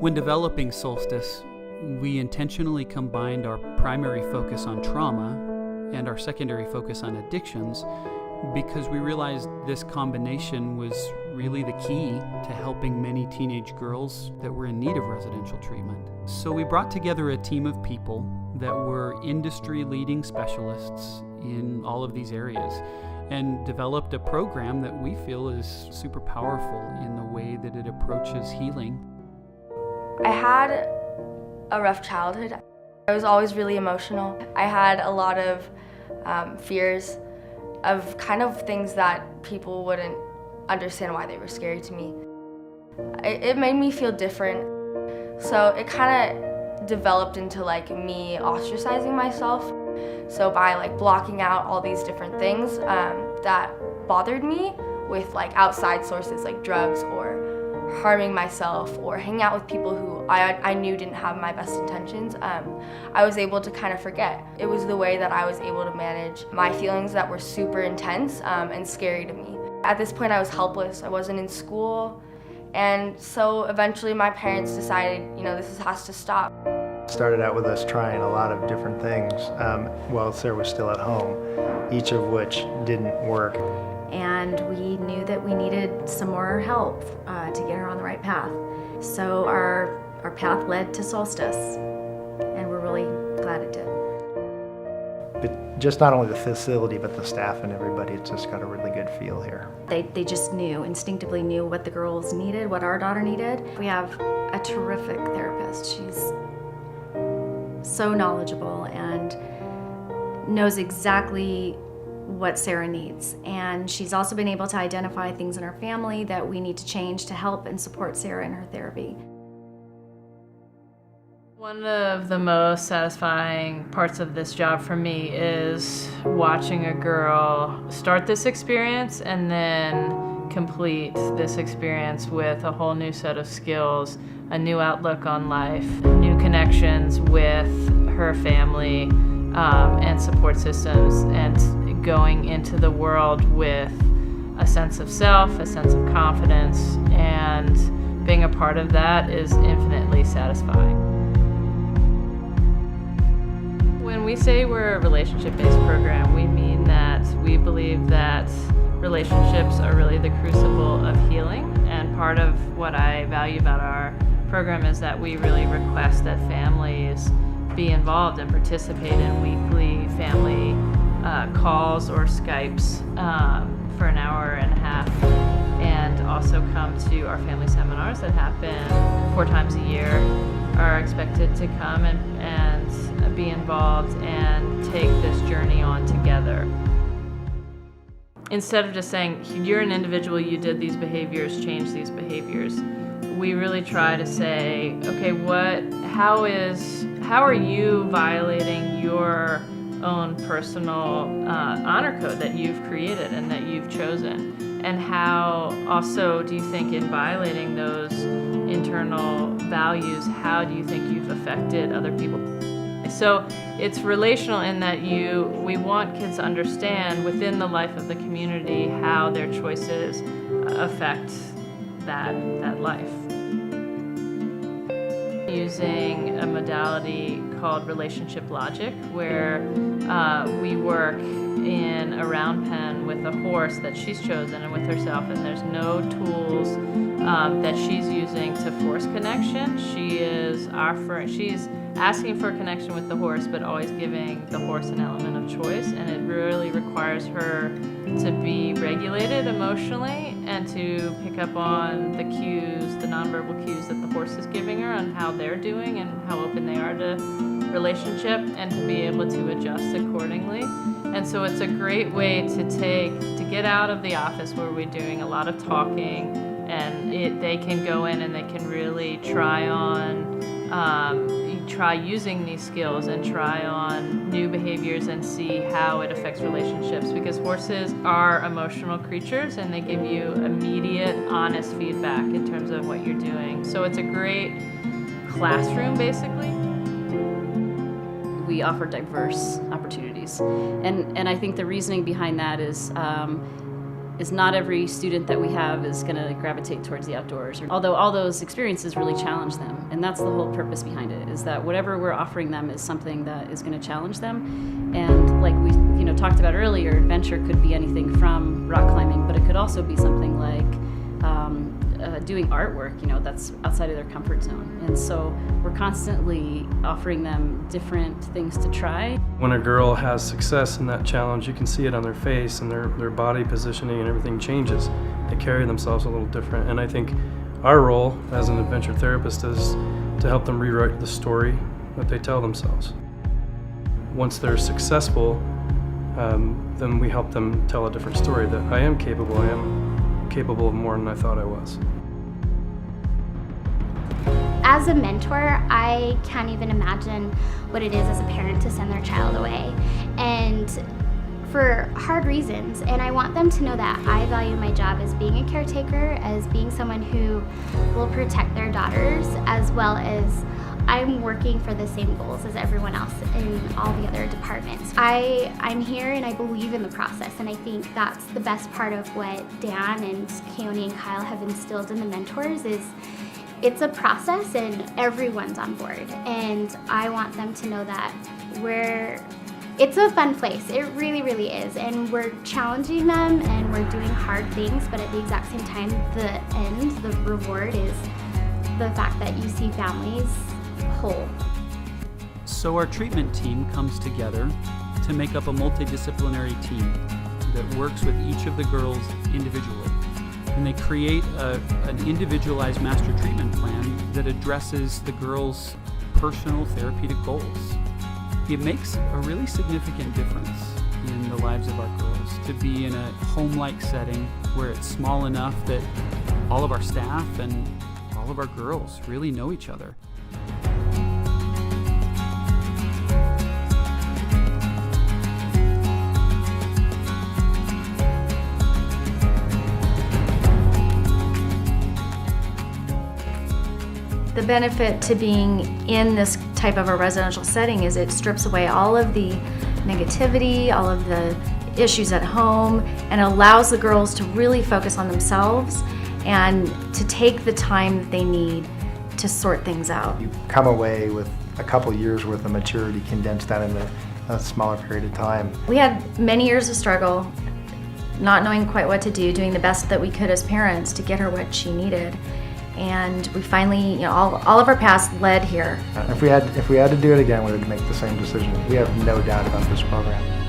When developing Solstice, we intentionally combined our primary focus on trauma and our secondary focus on addictions because we realized this combination was really the key to helping many teenage girls that were in need of residential treatment. So we brought together a team of people that were industry-leading specialists in all of these areas and developed a program that we feel is super powerful in the way that it approaches healing. I had a rough childhood. I was always really emotional. I had a lot of fears of kind of things that people wouldn't understand why they were scary to me. It made me feel different. So it kind of developed into like me ostracizing myself. So by like blocking out all these different things that bothered me with like outside sources like drugs or harming myself or hanging out with people who I knew didn't have my best intentions, I was able to kind of forget. It was the way that I was able to manage my feelings that were super intense and scary to me. At this point I was helpless. I wasn't in school, and so eventually my parents decided, this has to stop. Started out with us trying a lot of different things while Sarah was still at home, each of which didn't work. And we knew that we needed some more help to get her on the right path. So our path led to Solstice, and we're really glad it did. But just not only the facility, but the staff and everybody, it's just got a really good feel here. They just instinctively knew what the girls needed, what our daughter needed. We have a terrific therapist. She's so knowledgeable and knows exactly what Sarah needs. And she's also been able to identify things in our family that we need to change to help and support Sarah in her therapy. One of the most satisfying parts of this job for me is watching a girl start this experience and then complete this experience with a whole new set of skills, a new outlook on life, new connections with her family and support systems, and going into the world with a sense of self, a sense of confidence, and being a part of that is infinitely satisfying. When we say we're a relationship-based program, we mean that we believe that relationships are really the crucible of healing, and part of what I value about our program is that we really request that families be involved and participate in weekly family calls or Skypes for an hour and a half, and also come to our family seminars that happen 4 times a year, are expected to come and be involved and take this journey on together. Instead of just saying, you're an individual, you did these behaviors, change these behaviors, we really try to say, okay, how are you violating your own personal honor code that you've created and that you've chosen? And how also do you think in violating those internal values, how do you think you've affected other people? So it's relational in that we want kids to understand within the life of the community how their choices affect that life. Using a modality called relationship logic, where we work in a round pen with a horse that she's chosen and with herself, and there's no tools that she's using to force connection. She's asking for a connection with the horse, but always giving the horse an element of choice, and it really requires her to be regulated emotionally and to pick up on the cues, the nonverbal cues that the horse is giving her on how they're doing and how open they are to relationship, and to be able to adjust accordingly. And so it's a great way to get out of the office where we're doing a lot of talking, and they can go in and they can really try using these skills and try on new behaviors and see how it affects relationships, because horses are emotional creatures and they give you immediate, honest feedback in terms of what you're doing. So it's a great classroom, basically. We offer diverse opportunities, and I think the reasoning behind that is is not every student that we have is going to gravitate towards the outdoors. Although all those experiences really challenge them, and that's the whole purpose behind it, is that whatever we're offering them is something that is going to challenge them. And like we talked about earlier, adventure could be anything from rock climbing, but it could also be something like doing artwork, that's outside of their comfort zone. And so we're constantly offering them different things to try. When a girl has success in that challenge, you can see it on their face, and their body positioning and everything changes. They carry themselves a little different. And I think our role as an adventure therapist is to help them rewrite the story that they tell themselves. Once they're successful, then we help them tell a different story, that I am capable of more than I thought I was. As a mentor, I can't even imagine what it is as a parent to send their child away, and for hard reasons. And I want them to know that I value my job as being a caretaker, as being someone who will protect their daughters, as well as I'm working for the same goals as everyone else in all the other departments. I'm here and I believe in the process, and I think that's the best part of what Dan and Keone and Kyle have instilled in the mentors is it's a process and everyone's on board. And I want them to know that it's a fun place. It really, really is. And we're challenging them and we're doing hard things, but at the exact same time, the reward is the fact that you see families whole. So our treatment team comes together to make up a multidisciplinary team that works with each of the girls individually. And they create an individualized master treatment plan that addresses the girls' personal therapeutic goals. It makes a really significant difference in the lives of our girls to be in a home-like setting where it's small enough that all of our staff and all of our girls really know each other. The benefit to being in this type of a residential setting is it strips away all of the negativity, all of the issues at home, and allows the girls to really focus on themselves and to take the time that they need to sort things out. You come away with a couple years worth of maturity condensed down in a smaller period of time. We had many years of struggle, not knowing quite what to do, doing the best that we could as parents to get her what she needed. And we finally, all of our paths led here. If we had to do it again, we would make the same decision. We have no doubt about this program.